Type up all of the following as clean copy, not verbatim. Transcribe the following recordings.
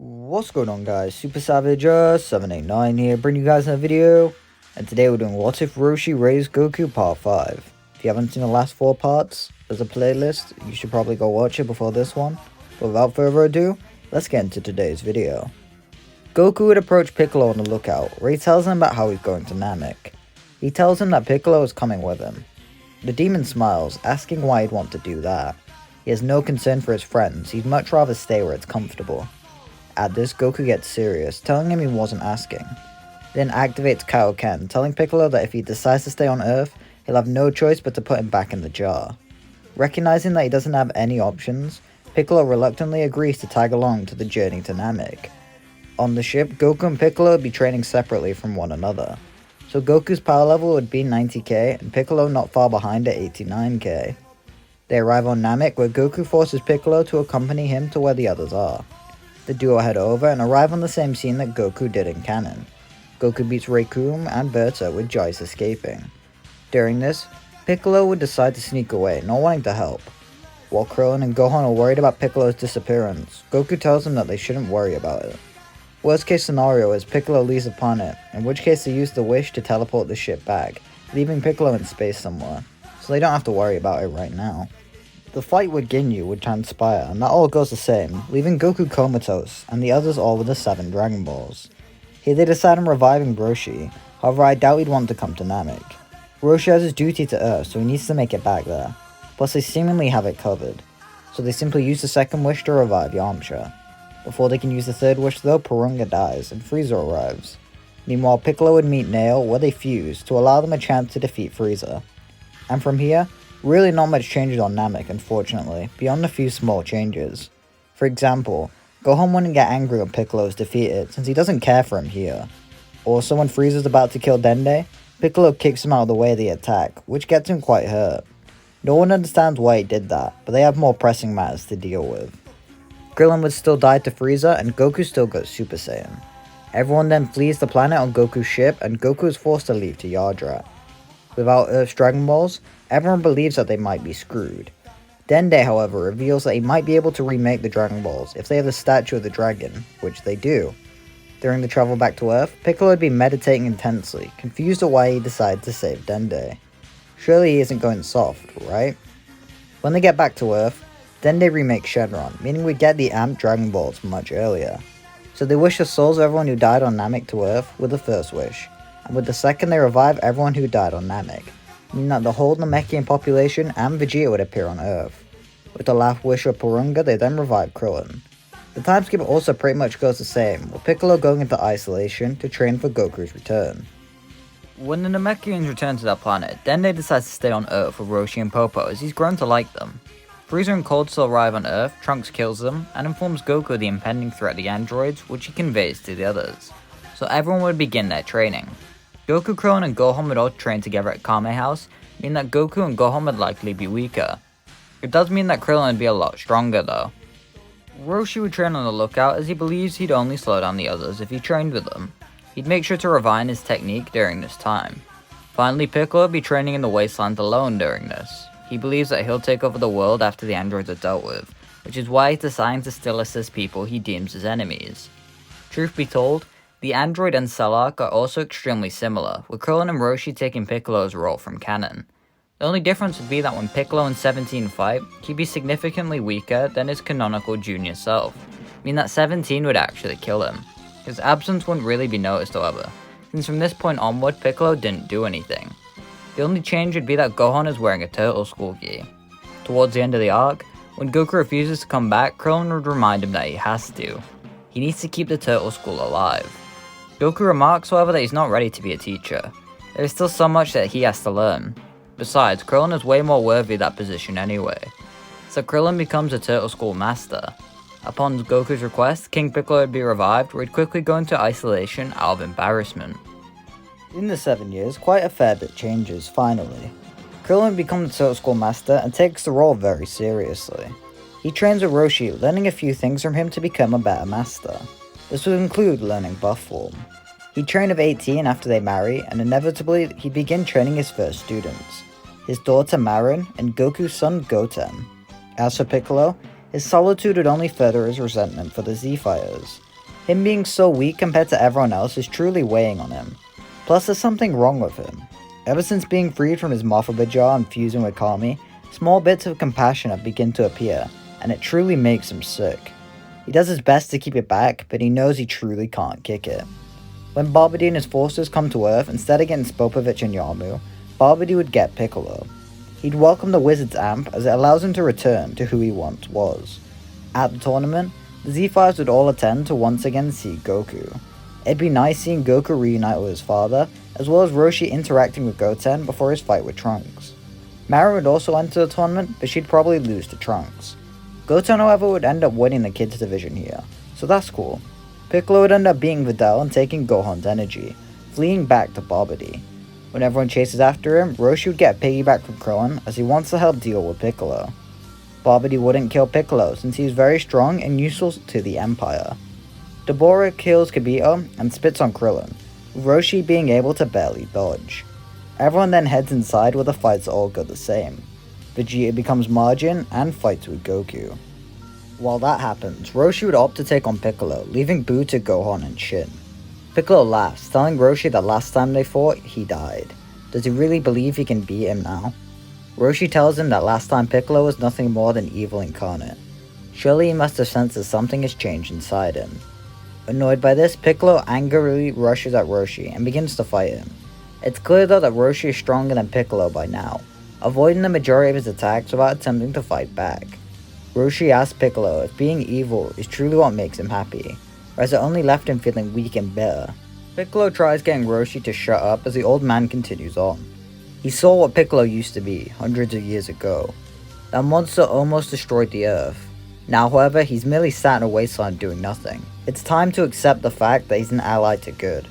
What's going on, guys? Super Savage 789 here, bringing you guys another video. And today we're doing What If Roshi Raised Goku Part 5. If you haven't seen the last 4 parts, there's a playlist. You should probably go watch it before this one. But without further ado, let's get into today's video. Goku would approach Piccolo on the lookout, where he tells him about how he's going to Namek. He tells him that Piccolo is coming with him. The demon smiles, asking why he'd want to do that. He has no concern for his friends, he'd much rather stay where it's comfortable. At this, Goku gets serious, telling him he wasn't asking. Then activates Kaioken, telling Piccolo that if he decides to stay on Earth, he'll have no choice but to put him back in the jar. Recognizing that he doesn't have any options, Piccolo reluctantly agrees to tag along to the journey to Namek. On the ship, Goku and Piccolo would be training separately from one another. So Goku's power level would be 90k and Piccolo not far behind at 89k. They arrive on Namek, where Goku forces Piccolo to accompany him to where the others are. The duo head over and arrive on the same scene that Goku did in canon. Goku beats Recoome and Berta with Jice escaping. During this, Piccolo would decide to sneak away, not wanting to help. While Krillin and Gohan are worried about Piccolo's disappearance, Goku tells them that they shouldn't worry about it. Worst case scenario is Piccolo leaves the planet, in which case they use the wish to teleport the ship back, leaving Piccolo in space somewhere, so they don't have to worry about it right now. The fight with Ginyu would transpire, and that all goes the same, leaving Goku comatose, and the others all with the 7 Dragon Balls. Here they decide on reviving Roshi, however I doubt he'd want to come to Namek. Roshi has his duty to Earth, so he needs to make it back there, plus they seemingly have it covered, so they simply use the second wish to revive Yamcha. Before they can use the third wish though, Porunga dies, and Frieza arrives. Meanwhile, Piccolo would meet Nail, where they fuse, to allow them a chance to defeat Frieza. And from here, really not much changes on Namek, unfortunately, beyond a few small changes. For example, Gohan wouldn't get angry when Piccolo is defeated, since he doesn't care for him here. Also, when Frieza's about to kill Dende, Piccolo kicks him out of the way of the attack, which gets him quite hurt. No one understands why he did that, but they have more pressing matters to deal with. Krillin would still die to Frieza, and Goku still goes Super Saiyan. Everyone then flees the planet on Goku's ship, and Goku is forced to leave to Yardrat. Without Earth's Dragon Balls, everyone believes that they might be screwed. Dende, however, reveals that he might be able to remake the Dragon Balls if they have the statue of the dragon, which they do. During the travel back to Earth, Piccolo would be meditating intensely, confused at why he decided to save Dende. Surely he isn't going soft, right? When they get back to Earth, Dende remakes Shenron, meaning we get the Amped Dragon Balls much earlier. So they wish the souls of everyone who died on Namek to Earth with the first wish, and with the second they revive everyone who died on Namek, meaning that the whole Namekian population and Vegeta would appear on Earth. With the last wish of Porunga, they then revive Krillin. The time skip also pretty much goes the same, with Piccolo going into isolation to train for Goku's return. When the Namekians return to their planet, Dende decides to stay on Earth with Roshi and Popo as he's grown to like them. Frieza and Cold still arrive on Earth, Trunks kills them, and informs Goku of the impending threat of the androids, which he conveys to the others. So everyone would begin their training. Goku, Krillin, and Gohan would all train together at Kame House, meaning that Goku and Gohan would likely be weaker. It does mean that Krillin would be a lot stronger though. Roshi would train on the lookout as he believes he'd only slow down the others if he trained with them. He'd make sure to refine his technique during this time. Finally, Piccolo would be training in the wasteland alone during this. He believes that he'll take over the world after the androids are dealt with, which is why he's deciding to still assist people he deems as enemies. Truth be told, the android and Cell arc are also extremely similar, with Krillin and Roshi taking Piccolo's role from canon. The only difference would be that when Piccolo and 17 fight, he'd be significantly weaker than his canonical junior self, meaning that 17 would actually kill him. His absence wouldn't really be noticed however, since from this point onward Piccolo didn't do anything. The only change would be that Gohan is wearing a Turtle School gi. Towards the end of the arc, when Goku refuses to come back, Krillin would remind him that he has to. He needs to keep the Turtle School alive. Goku remarks however that he's not ready to be a teacher. There is still so much that he has to learn. Besides, Krillin is way more worthy of that position anyway. So Krillin becomes a Turtle School master. Upon Goku's request, King Piccolo would be revived, where he'd quickly go into isolation out of embarrassment. In the 7 years, quite a fair bit changes, finally. Krillin becomes the Turtle School master and takes the role very seriously. He trains with Roshi, learning a few things from him to become a better master. This would include learning buff form. He'd train of 18 after they marry, and inevitably he'd begin training his first students, his daughter Marin and Goku's son Goten. As for Piccolo, his solitude would only further his resentment for the Z-Fighters. Him being so weak compared to everyone else is truly weighing on him. Plus there's something wrong with him. Ever since being freed from his Mothaba jar and fusing with Kami, small bits of compassion have begun to appear, and it truly makes him sick. He does his best to keep it back, but he knows he truly can't kick it. When Babidi and his forces come to Earth, instead of getting Spopovich and Yamu, Babidi would get Piccolo. He'd welcome the Wizard's Amp as it allows him to return to who he once was. At the tournament, the Z5s would all attend to once again see Goku. It'd be nice seeing Goku reunite with his father, as well as Roshi interacting with Goten before his fight with Trunks. Mara would also enter the tournament, but she'd probably lose to Trunks. Goten, however, would end up winning the Kids division here, so that's cool. Piccolo would end up beating Videl and taking Gohan's energy, fleeing back to Babidi. When everyone chases after him, Roshi would get a piggyback from Krillin as he wants to help deal with Piccolo. Babidi wouldn't kill Piccolo since he is very strong and useful to the Empire. Dabura kills Kibito and spits on Krillin, with Roshi being able to barely dodge. Everyone then heads inside where the fights all go the same. Vegeta becomes Majin and fights with Goku. While that happens, Roshi would opt to take on Piccolo, leaving Buu to Gohan and Shin. Piccolo laughs, telling Roshi that last time they fought, he died. Does he really believe he can beat him now? Roshi tells him that last time Piccolo was nothing more than evil incarnate. Surely he must have sensed that something has changed inside him. Annoyed by this, Piccolo angrily rushes at Roshi and begins to fight him. It's clear though that Roshi is stronger than Piccolo by now, avoiding the majority of his attacks without attempting to fight back. Roshi asks Piccolo if being evil is truly what makes him happy, or has it only left him feeling weak and bitter. Piccolo tries getting Roshi to shut up as the old man continues on. He saw what Piccolo used to be, hundreds of years ago. That monster almost destroyed the Earth. Now, however, he's merely sat in a wasteland doing nothing. It's time to accept the fact that he's an ally to good.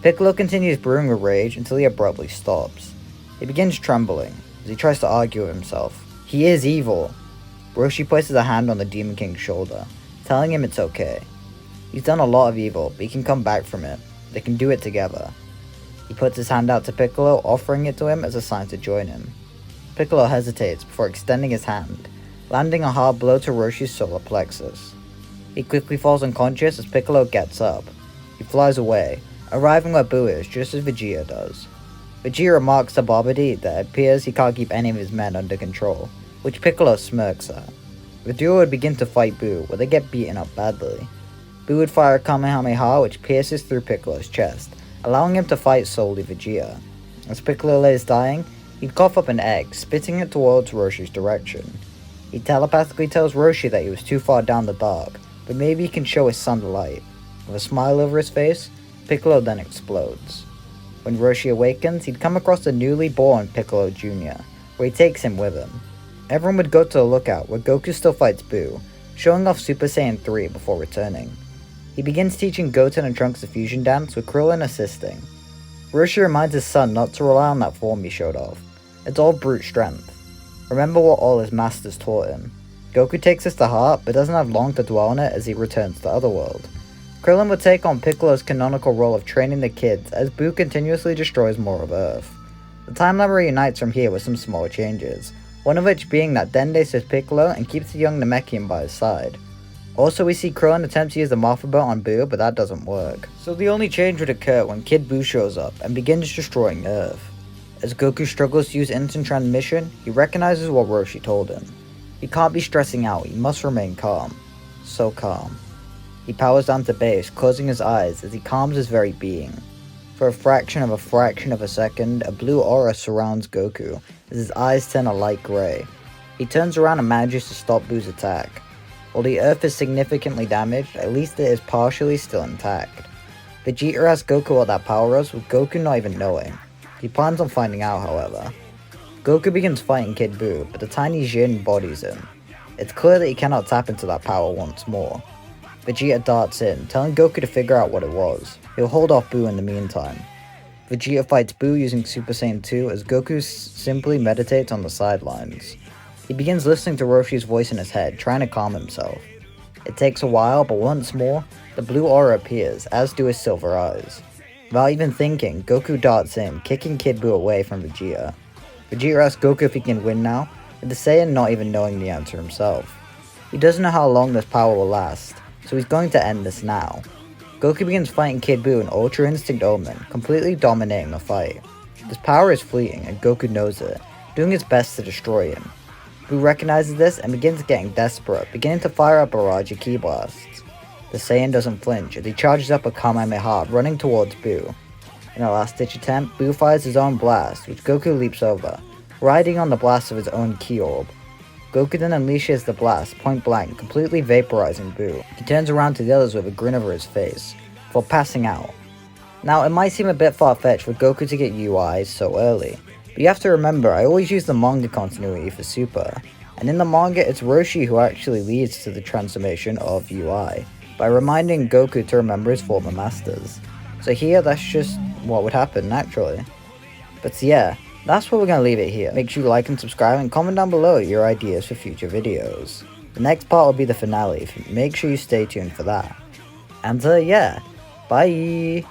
Piccolo continues brewing with rage until he abruptly stops. He begins trembling as he tries to argue with himself. He is evil. Roshi places a hand on the Demon King's shoulder, telling him it's okay. He's done a lot of evil, but he can come back from it. They can do it together. He puts his hand out to Piccolo, offering it to him as a sign to join him. Piccolo hesitates before extending his hand, landing a hard blow to Roshi's solar plexus. He quickly falls unconscious as Piccolo gets up. He flies away, arriving where Buu is just as Vegeta does. Vegeta remarks to Babidi that it appears he can't keep any of his men under control, which Piccolo smirks at. The duo would begin to fight Buu, where they get beaten up badly. Buu would fire a Kamehameha which pierces through Piccolo's chest, allowing him to fight solely Vegeta. As Piccolo lays dying, he'd cough up an egg, spitting it towards Roshi's direction. He telepathically tells Roshi that he was too far down the dark, but maybe he can show his son the light. With a smile over his face, Piccolo then explodes. When Roshi awakens, he'd come across the newly born Piccolo Jr., where he takes him with him. Everyone would go to the lookout where Goku still fights Buu, showing off Super Saiyan 3 before returning. He begins teaching Goten and Trunks the fusion dance with Krillin assisting. Roshi reminds his son not to rely on that form he showed off. It's all brute strength. Remember what all his masters taught him. Goku takes this to heart, but doesn't have long to dwell on it as he returns to the Otherworld. Krillin would take on Piccolo's canonical role of training the kids as Buu continuously destroys more of Earth. The timeline reunites from here with some small changes, one of which being that Dende saves Piccolo and keeps the young Namekian by his side. Also, we see Krillin attempt to use the Mothaba on Buu, but that doesn't work. So the only change would occur when Kid Buu shows up and begins destroying Earth. As Goku struggles to use instant transmission, he recognizes what Roshi told him. He can't be stressing out, he must remain calm. So calm. He powers down to base, closing his eyes as he calms his very being. For a fraction of a second, a blue aura surrounds Goku as his eyes turn a light grey. He turns around and manages to stop Buu's attack. While the Earth is significantly damaged, at least it is partially still intact. Vegeta asks Goku what that power is, with Goku not even knowing. He plans on finding out, however. Goku begins fighting Kid Buu, but the tiny Jin bodies him. It's clear that he cannot tap into that power once more. Vegeta darts in, telling Goku to figure out what it was. He'll hold off Buu in the meantime. Vegeta fights Buu using Super Saiyan 2 as Goku simply meditates on the sidelines. He begins listening to Roshi's voice in his head, trying to calm himself. It takes a while, but once more, the blue aura appears, as do his silver eyes. Without even thinking, Goku darts in, kicking Kid Buu away from Vegeta. Vegeta asks Goku if he can win now, with the Saiyan not even knowing the answer himself. He doesn't know how long this power will last, so he's going to end this now. Goku begins fighting Kid Buu and Ultra Instinct Omen, completely dominating the fight. This power is fleeting and Goku knows it, doing his best to destroy him. Buu recognizes this and begins getting desperate, beginning to fire a barrage of ki blasts. The Saiyan doesn't flinch as he charges up a Kamehameha, running towards Buu. In a last-ditch attempt, Buu fires his own blast, which Goku leaps over, riding on the blast of his own ki orb. Goku then unleashes the blast point blank, completely vaporizing Buu. He turns around to the others with a grin over his face, before passing out. Now, it might seem a bit far-fetched for Goku to get UI so early, but you have to remember I always use the manga continuity for Super, and in the manga it's Roshi who actually leads to the transformation of UI, by reminding Goku to remember his former masters. So here, that's just what would happen naturally. But yeah, that's where we're going to leave it here. Make sure you like and subscribe and comment down below your ideas for future videos. The next part will be the finale, make sure you stay tuned for that. And yeah, bye!